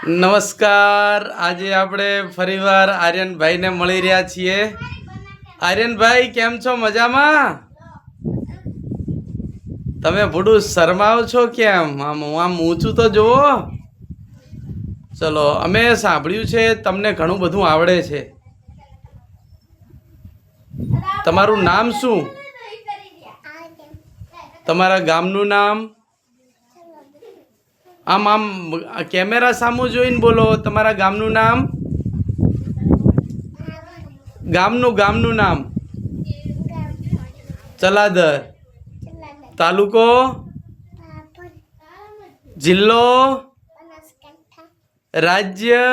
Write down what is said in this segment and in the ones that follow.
નમસ્કાર। આજે આપણે ફરીવાર આર્યનભાઈને મળી રહ્યા છીએ। આર્યનભાઈ કેમ છો? મજામાં? તમે થોડું શરમાવ છો કેમ? આમ ઊંચું તો જુઓ। ચલો, અમે સાંભળ્યું છે તમને ઘણું બધું આવડે છે। તમારું નામ શું? તમારા ગામનું નામ? આમ કેમેરા સામું જોઈને બોલો। તમારા ગામનું નામ? ગામનું નામ? ચલાદર। તાલુકો? જિલ્લો? રાજ્ય?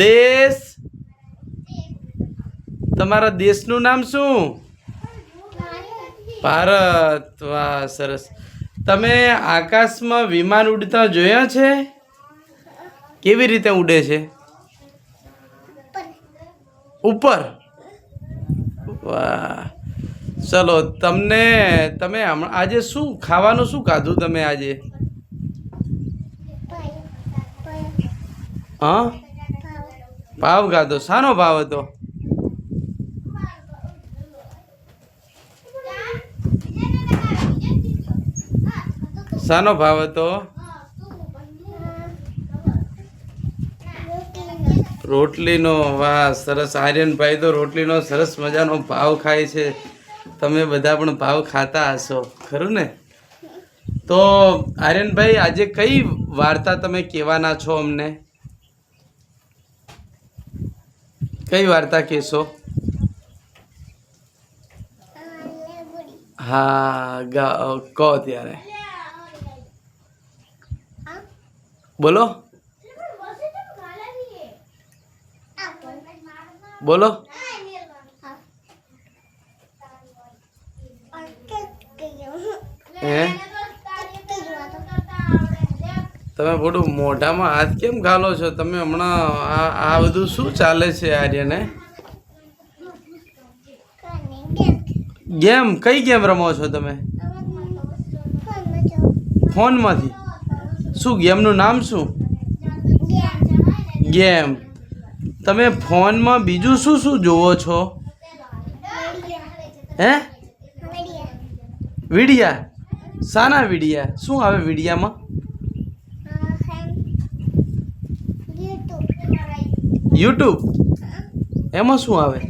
દેશ? તમારા દેશનું નામ શું? ભારત। વાહ, સરસ। તમે આકાશમાં વિમાન ઉડતા જોયા છે? કેવી રીતે ઉડે છે? ઉપર? વાહ, ચલો। તમે આજે શું ખાવાનું શું ખાધું તમે આજે? હા, ભાવ ખાધો। શાનો ભાવ હતો? શાનો ભાવ હતો? રોટલીનો। વાહ, સરસ। આર્યનભાઈ તો રોટલીનો સરસ મજાનો ભાવ ખાય છે। તમે બધા પણ ભાવ ખાતા હશો, ખરું ને? તો આર્યનભાઈ, આજે કઈ વાર્તા તમે કહેવાના છો અમને? કઈ વાર્તા કહેશો? હા, કહો ત્યારે। બોલો બોલો। હે, તમે થોડું મોઢામાં હાથ કેમ ઘાલો છો? તમે હમણાં આ બધું શું ચાલે છે આર્યને? ગેમ? કઈ ગેમ રમો છો તમે ફોનમાંથી? શું ગેમનું નામ શું? ગેમ? તમે ફોનમાં બીજું શું શું જોવો છો? હે, વિડિયા? શાના વિડિયા? શું આવે વિડિયામાં? યુટ્યુબ? એમાં શું આવે?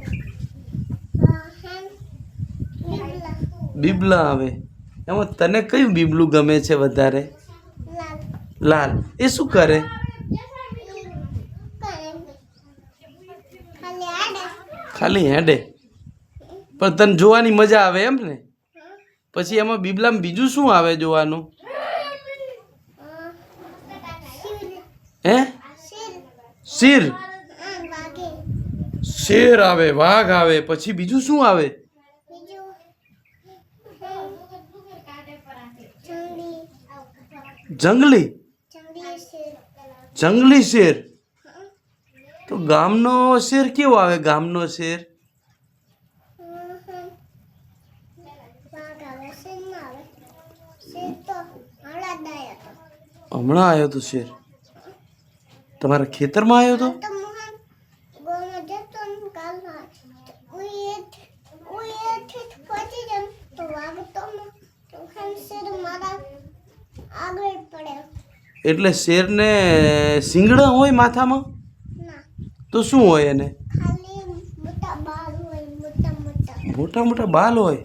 બીબલા આવે? એમાં તને કયું બીબલું ગમે છે વધારે? લાલ? એ શું કરે? ખાલી હેડે? પણ તને જોવાની મજા આવે એમ ને? પછી એમાં બીબલામાં બીજું શું આવે જોવાનું? હે, શીર? શેર આવે, વાઘ આવે, પછી બીજું શું આવે? જંગલી? જંગલી શેર? તો ગામનો શેર કેવો આવે? ગામનો શેર? હમણાં આવ્યો તો શેર? તમારા ખેતરમાં આવ્યો તો? એટલે શેરને શિંગડા હોય માથામાં? તો શું હોય એને? મોટા મોટા બાલ હોય?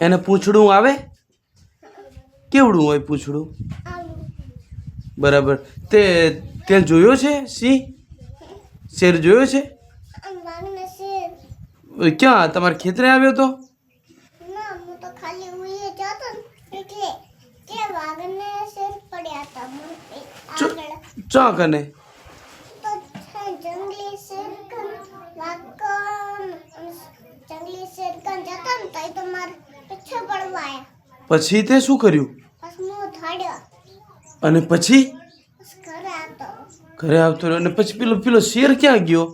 એને પૂંછડું આવે? કેવડું હોય પૂંછડું? બરાબર। તે જોયો છે સિંહ? શેર જોયો છે? ક્યાં? તમારા ખેતરે આવ્યો તો? ચોક અને પછી તે શું કર્યું? અને પછી ઘરે આવતો રહ્યો? અને પછી પેલો શેર ક્યાં ગયો?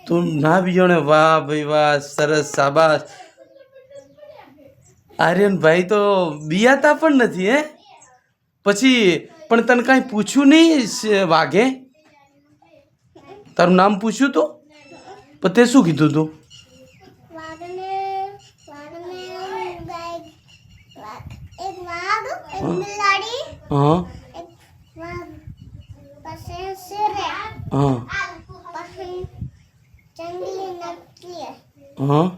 તું ના બીજો ને? વાહ ભાઈ વાહ, સરસ, શાબાશ। આર્યનભાઈ તો બિયાતા પણ નથી હે. પછી પણ તને કાંઈ પૂછ્યું નહીં વાઘે? તારું નામ પૂછ્યું તું? પણ તે શું કીધું તું? હા હા હા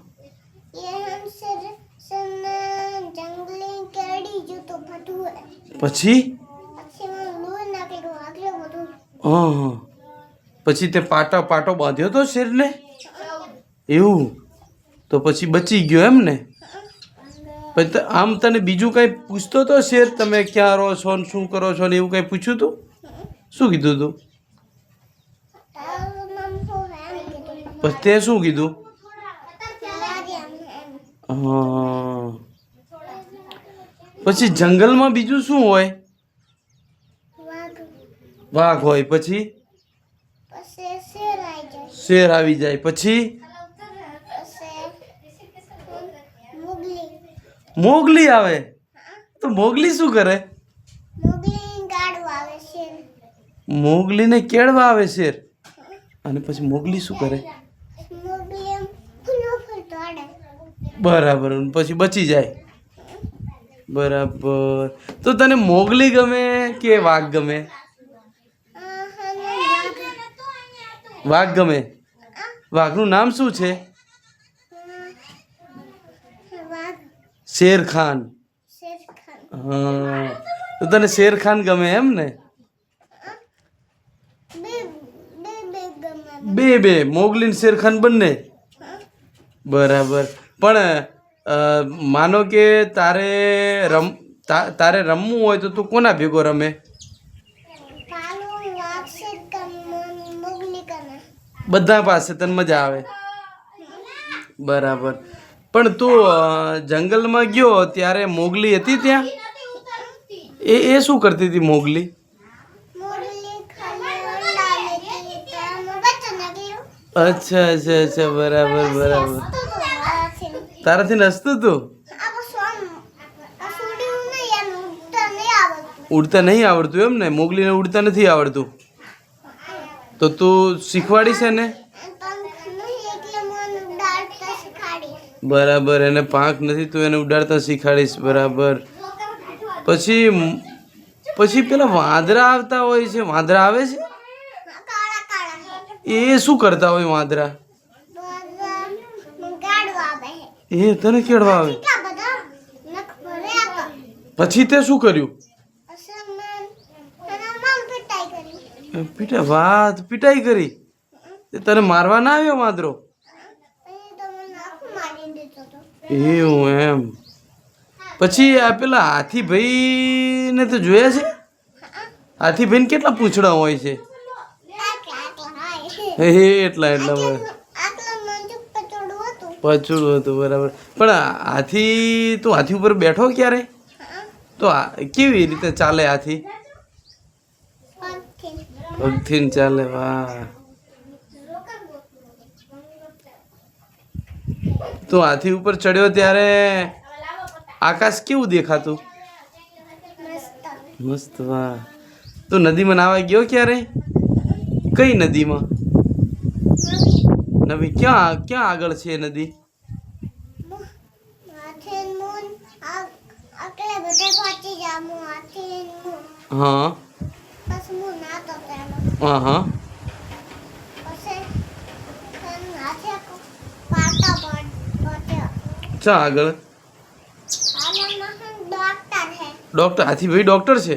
પછી હા હા પછી તે પાટો બાંધ્યો તો શેરને એવું? તો પછી બચી ગયો એમ ને? પછી આમ તને બીજું કંઈ પૂછતો તો શેર, તમે ક્યાં રહો છો ને શું કરો છો ને એવું કંઈ પૂછ્યું તું? શું કીધું તું? પછી તે શું કીધું? હા. પછી જંગલમાં બીજું શું હોય? વાઘ હોય. પછી શેર આવી જાય. પછી મોગલી આવે. તો મોગલી શું કરે? મોગલીને કેળવા આવે શેર. અને પછી મોગલી શું કરે? બરાબર. પછી બચી જાય. બરાબર. તો તને મોગલી ગમે કે વાઘ ગમે? વાઘ ગમે. વાઘનું નામ શું છે? શેર ખાન. હા. તો તને શેર ખાન ગમે એમ ને? બે મોગલી ને શેર ખાન બંને. બરાબર. પણ માનો કે તારે રમવું હોય તો તું કોના ભેગો રમે? બધા પાસે તને મજા આવે. બરાબર. પણ તું જંગલમાં ગયો ત્યારે મોગલી હતી ત્યાં? એ શું કરતી હતી મોગલી? અચ્છા અચ્છા અચ્છા. બરાબર બરાબર. તારાથી નસતું તું? ઉડતા નહીં આવડતું એમ ને? મોગલીને ઉડતા નથી આવડતું? તો તું શીખવાડીશ એને? બરાબર. એને પાંખ નથી, તું એને ઉડાડતા શીખવાડીશ. બરાબર. પછી પેલા વાંદરા આવતા હોય છે. વાંદરા આવે છે? એ શું કરતા હોય વાંદરા? એ તને કેળવા આવે. પછી તે શું કર્યું? પિટાઈ કરી. તને મારવા ના આવ્યો વાંદરો? એવું એમ. પછી આ પેલા હાથીભાઈ ને તો જોયા છે? હાથીભાઈ કેટલા પૂંછડા હોય છે? એટલા પચડું હતું. બરાબર. પણ તું હાથી ઉપર બેઠો ક્યારે? તો કેવી રીતે ચાલે હાથી? પગથી ચાલે. વાહ. તું હાથી ઉપર ચડ્યો ત્યારે આકાશ કેવું દેખાતું? મસ્ત. વાહ. તું નદીમાં નાવા ગયો ક્યારે? કઈ નદીમાં? નવી ક્યાં આગળ છે નદી? હા હા હા. ચા આગળ? ડોક્ટર? હાથીભાઈ ડોક્ટર છે?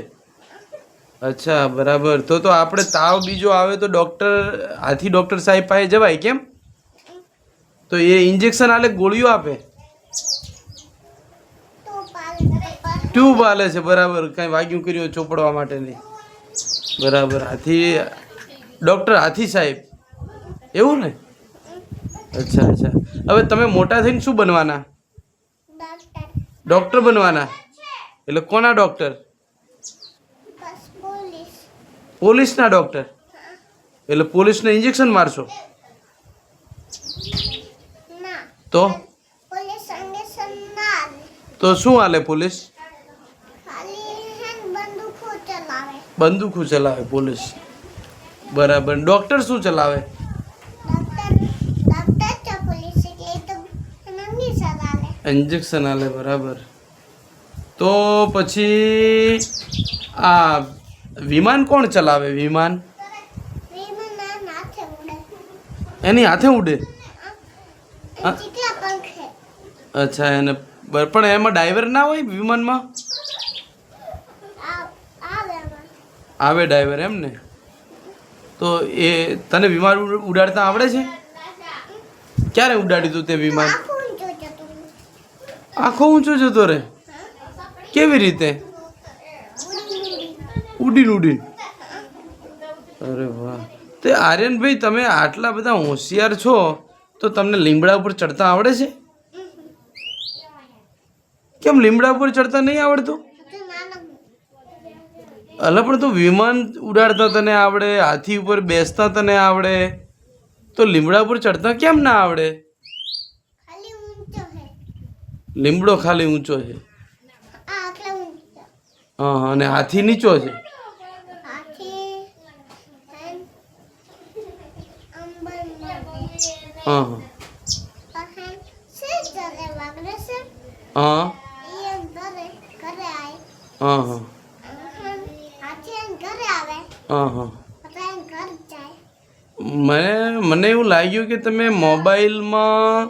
અચ્છા બરાબર. તો આપણે તાવ બીજો આવે તો હાથી ડોક્ટર સાહેબ પાસે જવાય કેમ? તો એ ઇન્જેક્શન આલે, ગોળીઓ આપે? ટ્યુબ આલે છે. બરાબર. કાંઈ વાગ્યું કર્યું ચોપડવા માટેની. બરાબર. ડોક્ટર હાથી સાહેબ એવું ને? અચ્છા અચ્છા. હવે તમે મોટા થઈને શું બનવાના? ડોક્ટર બનવાના? એટલે કોના ડોક્ટર? પોલીસના ડોક્ટર? એટલે પોલીસને ઇન્જેક્શન મારશો? તો તો શું હાલે પોલીસ? ખાલી બંદૂકો ચલાવે. બંદૂકો ચલાવે પોલીસ, બરાબર. ડૉક્ટર શું ચલાવે? ડોક્ટર પોલીસ એટલે તો ઇન્જેક્શન આલે. ઇન્જેક્શન આલે, બરાબર. તો પછી આ વિમાન કોણ ચલાવે? વિમાન વિમાન હાથે ઉડે. એની હાથે ઉડે? કેટલા પંખે? અચ્છા, એને પણ એમાં ડ્રાઈવર ના હોય વિમાનમાં? આવે ડ્રાઈવર, એમ ને? તો એ તને વિમાન ઉડાડતા આવડે છે? ક્યારે ઉડાડ્યું તું તે વિમાન? આખો ઊંચો જતો રે? કેવી રીતે? ઉડીન ઉડીન? અરે વાહ. તે આર્યનભાઈ, તમે આટલા બધા હોશિયાર છો તો તમને લીમડા ઉપર ચડતા આવડે છે? કેમ લીમડા ઉપર ચડતા નહીં આવડતું? અલા, પણ તું વિમાન ઉડાડતા તને આવડે, હાથી ઉપર બેસતા તને આવડે, તો લીમડા ઉપર ચડતા કેમ ના આવડે? લીમડો ખાલી ઊંચો છે. હા, અને હાથી નીચો છે. હા હા હા હા હા હા હા. મને એવું લાગ્યું કે તમે મોબાઈલમાં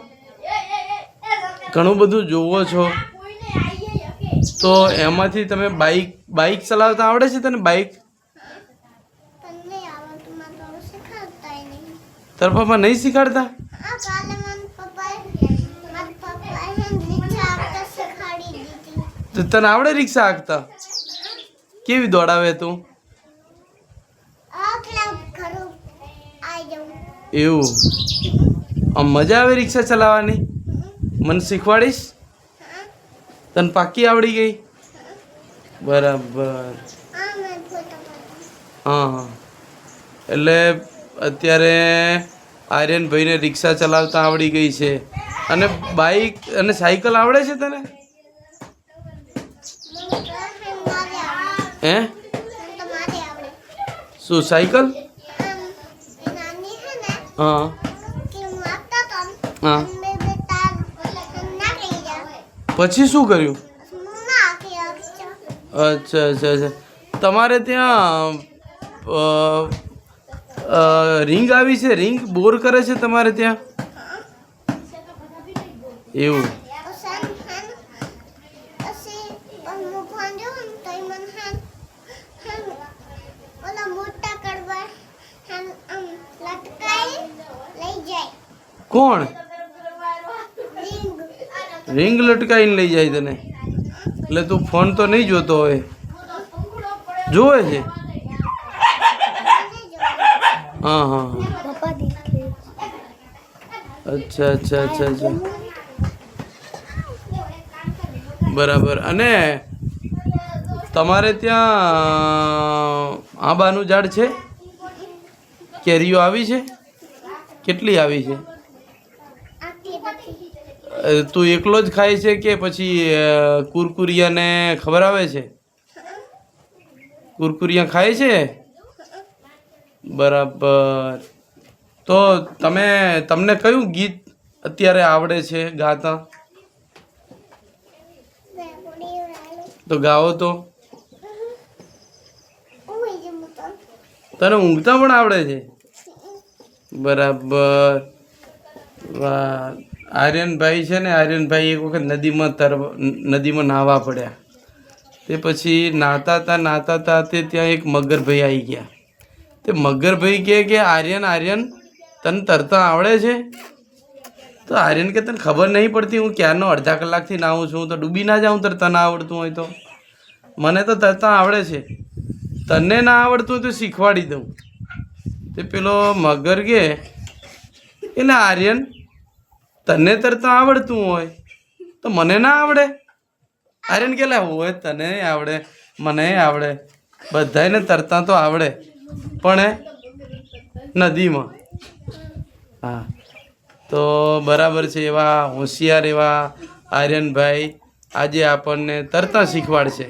ઘણું બધું જોવો છો, તો એમાંથી તમે બાઇક ચલાવતા આવડે છે તને? બાઇક તારા પપ્પા નહીં શીખવાડતા? તો તને આવડે રિક્ષા હાંકતા? કેવી દોડાવે તું? એવું? આમ મજા આવે રિક્ષા ચલાવવાની? મને શીખવાડીશ? તને પાકી આવડી ગઈ? બરાબર. હા હા. એટલે અત્યારે આર્યનભાઈને રિક્ષા ચલાવતા આવડી ગઈ છે, અને બાઇક અને સાયકલ આવડે છે તને? હે? શું સાયકલ? હા હા. પછી શું કર્યું? અચ્છા અચ્છા અચ્છા. તમારે ત્યાં રિંગ આવી છે? રિંગ બોર કરે છે તમારે ત્યાં? એવું? કોણ? રિંગ લટકાઈને લઈ જાય તને? એટલે તું ફોન તો નહીં જોતો હોય? જોવે છે? હા હા હા. અચ્છા અચ્છા અચ્છા અચ્છા, બરાબર. અને તમારે ત્યાં આંબાનું ઝાડ છે? કેરીઓ આવી છે? કેટલી આવી છે? તું એકલો જ ખાય છે કે પછી કુરકુરિયાને ખબર આવે છે? કુરકુરિયા ખાય છે? બરાબર. તો તમને કયું ગીત અત્યારે આવડે છે ગાતા? તો ગાઓ તો. તને ઊંઘતા પણ આવડે છે? બરાબર. વાહ. આર્યનભાઈ છે ને, આર્યનભાઈ એક વખત નદીમાં નાહવા પડ્યા. તે પછી નાહતા હતા તે ત્યાં એક મગરભાઈ આવી ગયા. તે મગરભાઈ કહે કે આર્યન તને તરતા આવડે છે? તો આર્યન કે તને ખબર નહીં પડતી, હું ક્યારનો અડધા કલાકથી નાહું છું, તો ડૂબી ના જાઉં તરતા ના આવડતું હોય તો? મને તો તરતા આવડે છે, તને ના આવડતું હોય તો શીખવાડી દઉં. તે પેલો મગર કે એટલે આર્યન, તને તરતા આવડતું હોય તો મને ના આવડે? આર્યન કે હોય તને આવડે, મને આવડે, બધાને તરતા તો આવડે, પણ નદીમાં. હા, તો બરાબર છે. એવા હોશિયાર એવા આર્યનભાઈ આજે આપણને તરતા શીખવાડશે.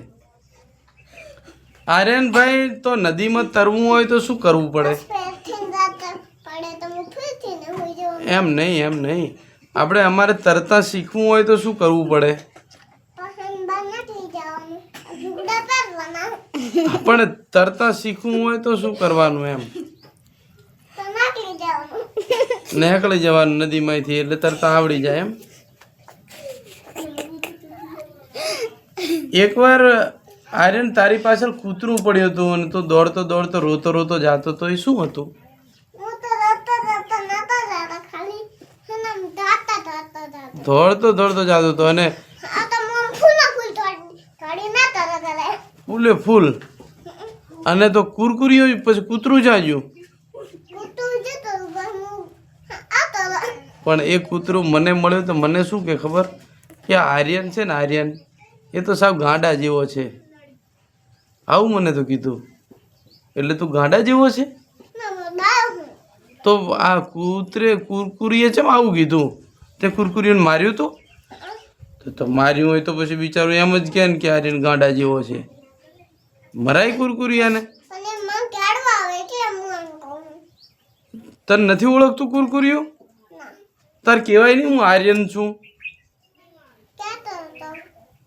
આર્યનભાઈ, તો નદીમાં તરવું હોય તો શું કરવું પડે? પેરથી રાત પડે તો હું ફરીથી ને હોઈ જાઉં. એમ નહીં આપણે અમારે તરતા શીખવું હોય તો શું કરવું પડે? પછી બહાર નથી જવાનું. ઝૂંડા પહેરવાના. પણ તરતા શીખવું હોય તો શું કરવાનું એમ? તો નાખી જવાનું. નીકળી જવાનું નદીમાંથી, એટલે તરતા આવડી જાય એમ. એકવાર આર્યન તારી પાછળ કૂતરું પડ્યું હતું અને તું દોડતો દોડતો રોતો જાતો તો એ શું હતું? હું તો રડતા નતા જતા. ખાલી એના ધાતા. દોડતો જાતો હતો અને આ તો મોમ ફૂલ થોડી ના તરત. ફૂલે ફૂલ. અને તો કુરકુરીઓ પછી કૂતરું જાજ્યું. કૂતરું જતો આ તરત. પણ એ કૂતરું મને મળ્યું તો મને શું કે ખબર કે આ આર્યન છે ને, આર્યન એ તો સાવ ગાંડા જેવો છે, આવું મને તો કીધું. એટલે તું ગાંડા જેવો છે? તો આ કુરકુરીએ છે આવું કીધું? તે કુરકુરીઓને માર્યું તો માર્યું હોય તો પછી બિચારું એમ જ કહે ને કે આર્યન ગાંડા જેવો છે. મરાય કુરકુરિયાને? અને મન કાઢવા આવે એટલે હું એમ કહું. તને નથી ઓળખતું કુરકુરિયો? ના તાર કહેવાય નહીં હું આર્યન છું? કહેતો હતો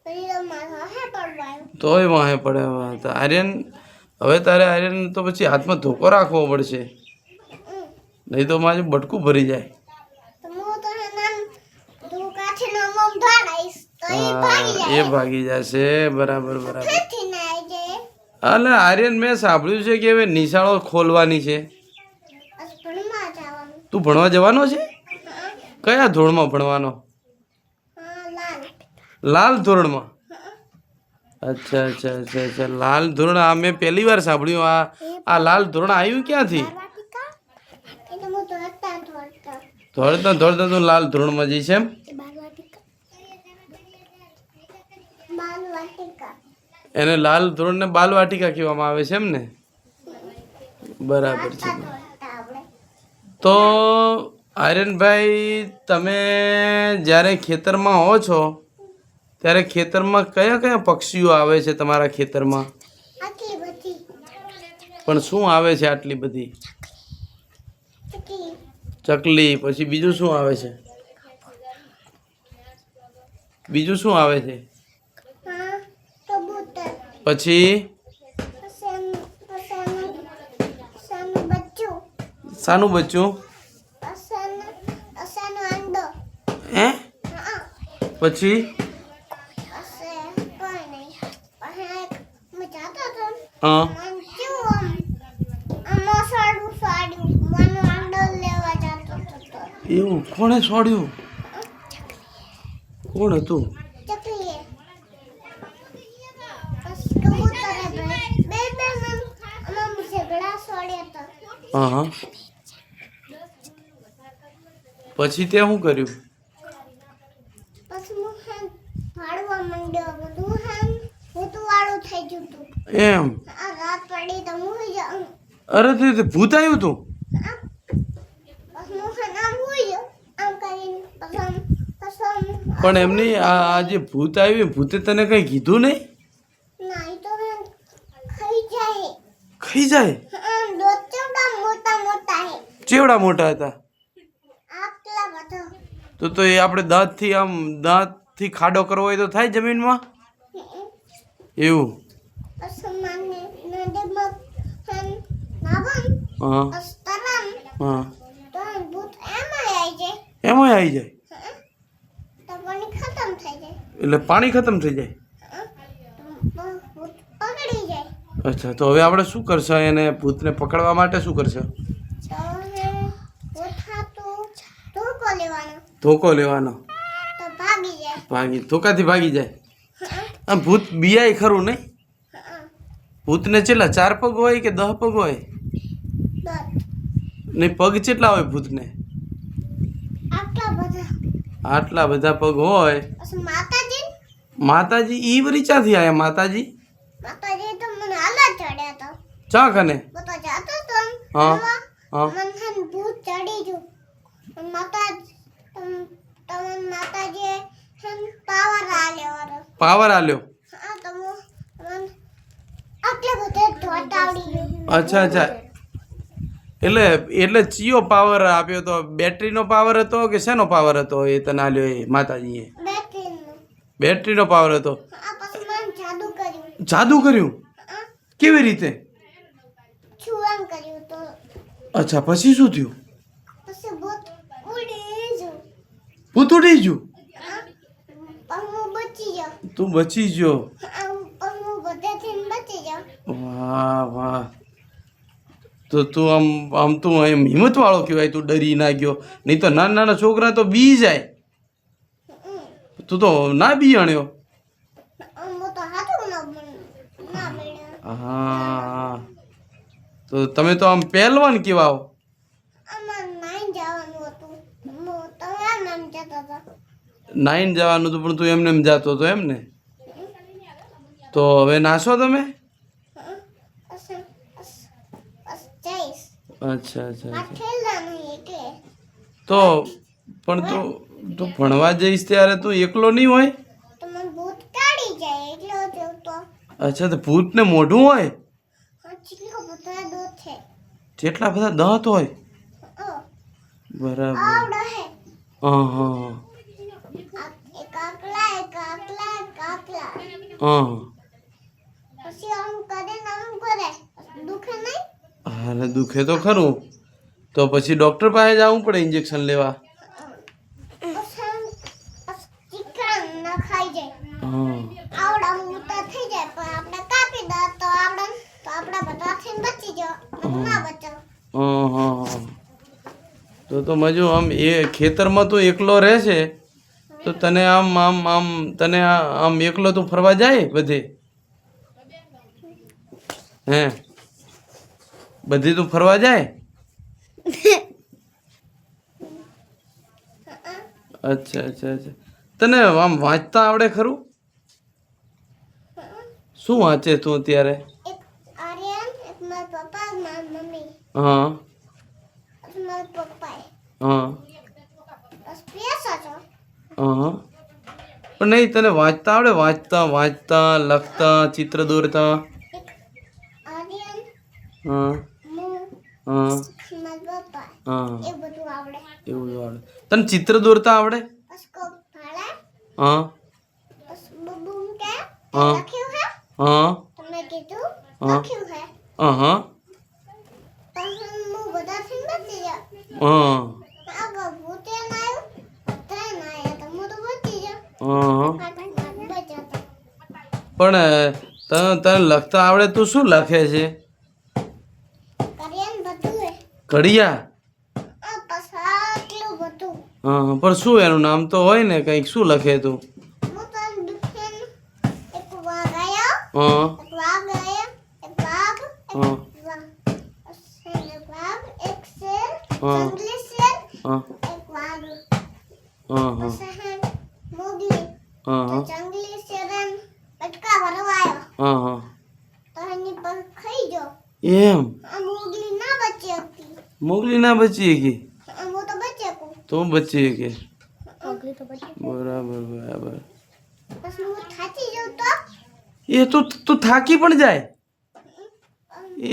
પછી તો મારો હે પડવાયો. તોય વાહે પડે. તો આર્યન, હવે તારે આર્યન તો પછી હાથમાં ધોકો રાખવો પડશે, નહીં તો મારે બટકું ભરી જાય. તો હું તો નામ દુકાથી નો મમ ધાડાઈશ તો એ ભાગી હા, જાય. એ ભાગી જશે. બરાબર. ફરીથી ના આવી જાય. અલે આર્યન, મેં સાંભળ્યું છે કે હવે નિશાળો ખોલવાની છે. બસ ભણવા જવાનું. તું ભણવા જવાનો છે? હા, કયા ધોરણમાં ભણવાનો? લાલ. લાલ ધોરણમાં? અચ્છા. લાલ ધોરણ, આ મેં પહેલી વાર સાંભળ્યું. આ લાલ ધોરણ આવ્યું ક્યાંથી? બારવાટિકા એટલે હું તો હતા થોડતા. ધોરતા તું લાલ ધોરણમાં જઈશ એમ? બાલવાટિકા. એને લાલ ધોરણને બાલવાટિકા કહેવામાં આવે છે એમ ને? બરાબર છે. થોડતા આપણે. તો આર્યનભાઈ, તમે જ્યારે ખેતરમાં હો છો ત્યારે ખેતરમાં કયા પક્ષીઓ આવે છે તમારા ખેતરમાં? આટલી બધી પણ શું આવે છે આટલી બધી? ચકી. ચકલી. પછી બીજું શું આવે છે? હા, કબૂતર. પછી સાનું બચ્ચું. શાનું બચ્ચું? અસાનું અંડો. હે? હા. પછી કોઈ નહીં. પછી હું જાતો હતો. હા. મન કેવું આમ સાડું મને અંડો લેવા જાતો હતો. એવું? કોણે છોડ્યું? કોણ હતું? ચકલીએ. પછી કબૂતરે બે આમ ઝઘડા છોડ્યા હતા. હા. પછી તે શું કર્યું? પછી હું વાળવા માંડ્યો. બધું ભૂતું વાળું થઈ ગયું હતું. એમ? આ રાત પડી તો હું જાઉં. અરે તે ભૂત આવ્યું હતું? પછી હું આમ હોઈ જાઉં. આમ કરીને પછી પણ એમની આ જે ભૂત આવી, ભૂતે તને કંઈ કીધું નહીં? ના એ તો ખાઈ જાય. ખાઈ જાય? દોત ચેવડા મોટા મોટા હે. ચેવડા મોટા હતા? આટલા બધા. તો એ આપણે દાંતથી ખાડો કરવો હોય તો થાય જમીનમાં? એવું? પછી મને નદીમાં નાવન હા. અસ્તરામ હા. તો ભૂત એમાં આવી જાય. એમાંય આવી જાય? તો પાણી ખતમ થઈ જાય. એટલે પાણી ખતમ થઈ જાય? ભૂત પકડી જાય. અચ્છા, તો હવે આપણે શું કરશે? એને ભૂતને પકડવા માટે શું કરશે? તો ભૂત હાથું ધોકો લેવાનો. ધોકો લેવાનો? તો ભાગી જાય. ધોકાથી ભાગી જાય? આ ભૂત બિયાય ખરું નહીં? ભૂતને કેટલા 4 પગ હોય કે 10 પગ હોય? દોત નહીં, પગ કેટલા હોય ભૂતને? આટલા બધા. આટલા બધા પગ હોય. પછી માતાજી માતાજી ઈ રીચાથી આયા? માતાજી તો મને હાલા ચડ્યા હતા. ચા કને? બતો જાતો તો હા. હા. મને ભૂત ચડી ગયું. માતાજી હમ પાવર આલ્યો વારો પાવર આલ્યો. હા તો મન આટલે બધે ધોટ આવડી ગયું અચ્છા અચ્છા, એટલે ચિયો પાવર આપ્યો તો? બેટરીનો પાવર હતો કે શેનો પાવર હતો એ તને આલ્યો એ માતાજીએ? બેટરીનું બેટરીનો પાવર હતો. આ પછી મને જાદુ કર્યું જાદુ કર્યું? હા કેવી રીતે? છુવાન કર્યું તો અચ્છા, પછી શું થયું? પછી ભૂત ઉડી ગયું ભૂત ઉડી ગયું? હા પણ હું બચી ગયો તું બચી ગયો? પણ હું બધેથી બચી ગયો વાહ વાહ, તો તું આમ તું એમ હિંમત વાળો કહેવાય. તું ડરી ના ગયો, નહીં તો નાના નાના છોકરા તો બી જાય. તું તો ના બી આણ્યો. હું તો હાથું ના મળ્યા હા, તો તમે તો આમ પહેલવાન કહેવાઓ. આમાં નાઈ જવાનું હતું હું તમે નામ જતા હતા 9 જવાનું હતું પણ તું એમને એમ જાતો હતો એમ ને? તો હવે નાશો તમે? જઈશ અચ્છા અચ્છા આ અચ્છા. ખેલના નહીં એટલે તો પણ તું ભણવા જઈશ ત્યારે તું એકલો નહીં હોય? તો મને ભૂત કાઢી જાય એટલે તો અચ્છા, તો ભૂતને મોઢું હોય? હા ચીકલો ભૂતના દૂધ છે જેટલા બધા દાંત હોય? ઓ બરાબર. આવડે હે હા હા એક આકલા હા. પછી આમ કરે દુખે નહીં હાલે દુખે તો ખરું, તો પછી ડૉક્ટર પાસે જવું પડે ઇન્જેક્શન લેવા. ચિકન ના ખાઈ જાય હા આવડા મોટા થઈ જાય પણ આપણે કાપી દો તો આપણા બધાથી બચી જાવ ના બચાવ હા હા. તો મજો આમ એ ખેતરમાં તું એકલો રહે છે તો તને તને આમ એકલો તું ફરવા જાય બધે? હે બધી તું ફરવા જાય? અચ્છા અચ્છા અચ્છા. તને આમ વાંચતા આવડે ખરું? શું વાંચે તું અત્યારે? એક આર્યન એક મારા પપ્પા મારી મમ્મી હા મારા પપ્પાએ હા બસ પૈસા છો હા. પણ નહીં, તને વાંચતા આવડે? વાંચતા લખતા, ચિત્ર દોરતા? એક આર્યન હા હું હા મારા પપ્પા હા. એ બધું આવડે એવું આવડે. તને ચિત્ર દોરતા આવડે? બસ કો ભાડા હા બસ બબૂમ કે હા લખ્યું હે હા તમે કીધું હા લખ્યું હે હા પણ હું બધાથી બચી જાવ હા આ ભૂતે નાયું ત્રણ આયા તો હું તો બચી જાવ હા. બચાતા પણ તને લખતા આવડે? તું શું લખે છે? કર્યાન બધું હે ઘડિયા? આ પસા આટલું બધું હા, પણ શું એનું નામ તો હોય ને કંઈક? શું લખે તું? હું તો દુખેન એક વાઘ આયો હા એક વાઘ આયો એક વાઘ હા એક વાઘ એક શેર હા. જંગલી શેર હા એક વાઘ હા હા પછી મોગલી હા તો હા જંગલી શેરન બટકા ભરવા આવ્યો હા હા. તો એની પર ખાઈ ગયો એમ? આ મોગલી ના બચી હતી મોગલી ના બચી ગઈ? હું તો બચી શકું તો બચી ગઈ. મોગલી તો બચી બરાબર બરાબર. પછી હું થાકી જાઉં તો એ તો તું થાકી પણ જાય?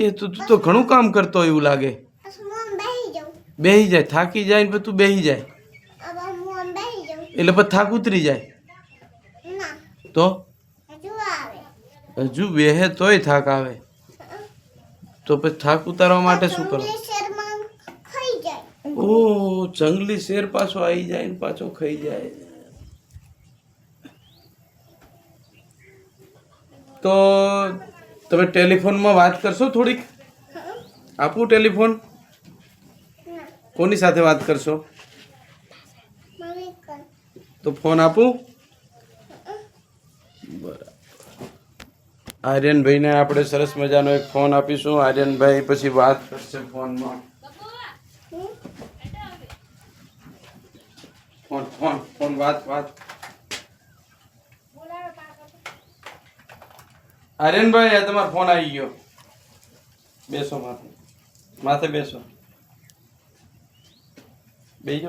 એ તું તો ઘણું કામ કરતો એવું લાગે. પછી હું આમ બેસી જાઉં બેહી જાય, થાકી જાય ને પછી તું બેહી જાય હવે હું આમ બેસી જાઉં એટલે પછી થાક ઉતરી જાય? ના તો હજુ આવે હજુ બેહે તોય થાક આવે? તો પછી થાક ઉતારવા માટે શું કરો? જંગલી શેરમાં ખાઈ જાય ઓહ, જંગલી શેર પાછો આવી જાય ને પાછો ખાઈ જાય. તો તમે ટેલિફોનમાં વાત કરશો થોડીક? આપું ટેલિફોન? ના કોની સાથે વાત કરશો? મમ્મી કર તો ફોન આપું? બરાબર. આર્યનભાઈને આપણે સરસ મજાનો એક ફોન આપીશું. આર્યનભાઈ પછી વાત કરશે ફોનમાં. ફોન વાત. આર્યનભાઈ, આ તમારો ફોન આવી ગયો. બેસો માથે બેસો. બેસો.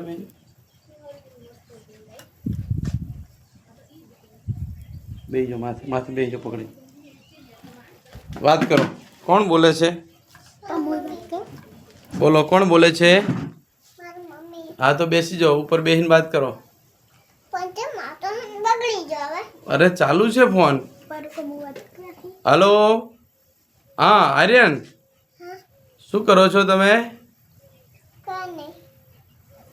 બેસજો માથે માથે બેસજો પકડી વાત કરો કોણ બોલે છે બોલો કોણ બોલે છે મારી મમ્મી હા તો બેસી જાઓ ઉપર બેસીને વાત કરો પણ તે માતો બગડી ગયો હવે અરે ચાલુ છે ફોન પર કોમ વાત કરે હલો હા આર્યન હા શું કરો છો તમે કાને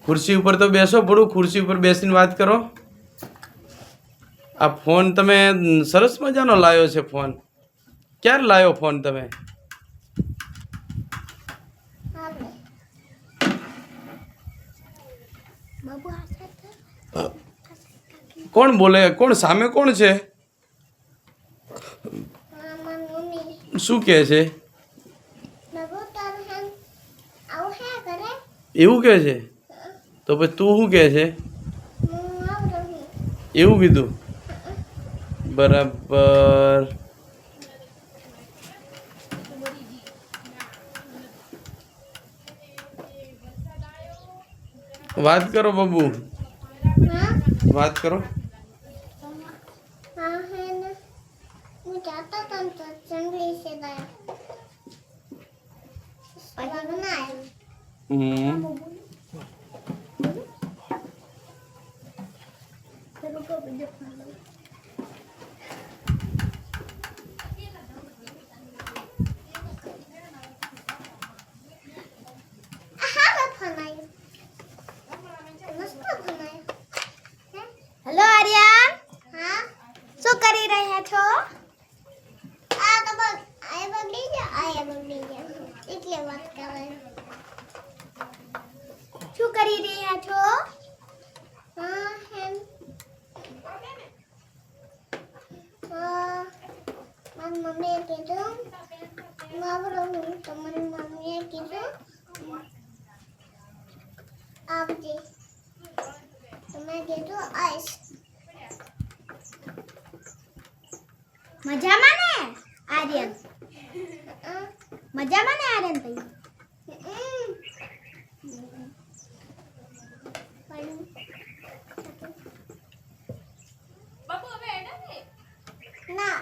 ખુરશી ઉપર તો બેસો પડું ખુરશી ઉપર બેસીને વાત કરો આ ફોન તમે સરસ મજાનો લાવ્યો છે ફોન ક્યારે લાવ્યો ફોન તમે આવે બાબુ હાથે કોણ બોલે કોણ સામે કોણ છે મારી મમ્મી શું કહે છે બાબુ તારું હેન આવું હે કરે એવું કહે છે તો પછી તું શું કહે છે હું આવું રહું એવું કીધું બરાબર વાત કરો બાબુ હા વાત કરો હા હે ને હું જાતો તો ને તો જંગલી से गया પછી બનાવ્યું હમ હેલો આર્યન હા શું કરી રહ્યા છો આ તો બસ આય બગડી ગયા એટલે વાત કરે શું કરી રહ્યા છો હા હેમ મારી મમ્મીએ કીધું મારું તો મારી મમ્મીએ કીધું આવજે તમે કીધું આઈશ મજામાં ને આર્યન મજામાં ને આર્યન ભાઈ ના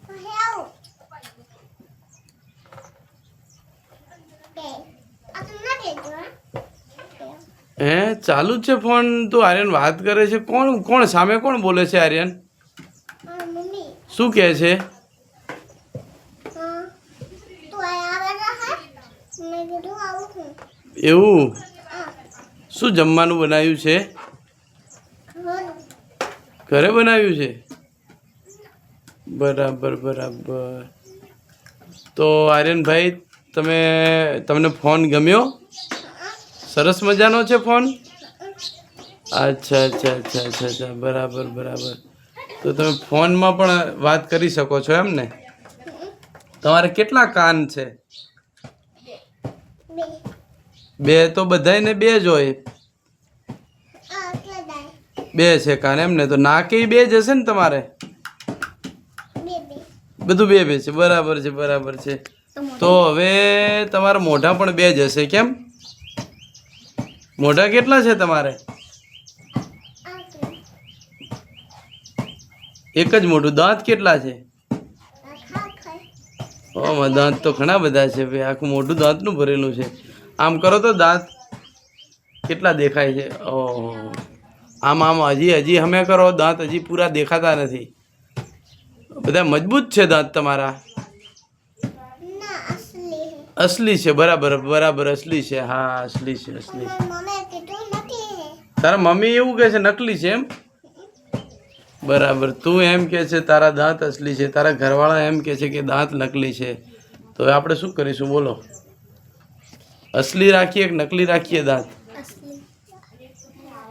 હવે આવું આ તો ના કહેજો હે ચાલુ જ છે ફોન તું આર્યન વાત કરે છે કોણ કોણ સામે કોણ બોલે છે આર્યન મમ્મી શું કહે છે તું આ આવેલા હે મેં કીધું આવું હું એવું હા શું જમવાનું બનાવ્યું છે ઘણું ઘરે બનાવ્યું છે બરાબર બરાબર તો આર્યનભાઈ તમને ફોન ગમ્યો સરસ મજાનો છે ફોન અચ્છા અચ્છા અચ્છા અચ્છા અચ્છા બરાબર બરાબર તો તમે ફોનમાં પણ વાત કરી શકો છો એમ ને તમારે કેટલા કાન છે બે બે તો બધાયને બે જ હોય એટલે દાય બે છે કાન એમ ને તો નાકે બે જ હશે ને તમારે બે બધું બે બે છે બરાબર છે બરાબર છે તો હવે તમારા મોઢા પણ બે જ હશે કેમ મોઢા કેટલા છે તમારે એક જ મોઢું દાંત કેટલા છે ઓમાં દાંત તો ઘણા બધા છે ભાઈ આખું મોઢું દાંતનું ભરેલું છે આમ કરો તો દાંત કેટલા દેખાય છે ઓહો આમ આમ હજી અમે કરો દાંત હજી પૂરા દેખાતા નથી બધા મજબૂત છે દાંત તમારા ના અસલી હે અસલી છે બરાબર બરાબર અસલી છે હા અસલી છે અસલી મારી મમ્મીએ કીધું નકલી હે તારા મમ્મી એવું કહે છે નકલી છે એમ બરાબર તું એમ કે છે તારા દાંત અસલી છે તારા ઘરવાળા એમ કે છે કે દાંત નકલી છે તો હવે આપણે શું કરીશું બોલો અસલી રાખીએ કે નકલી રાખીએ દાંત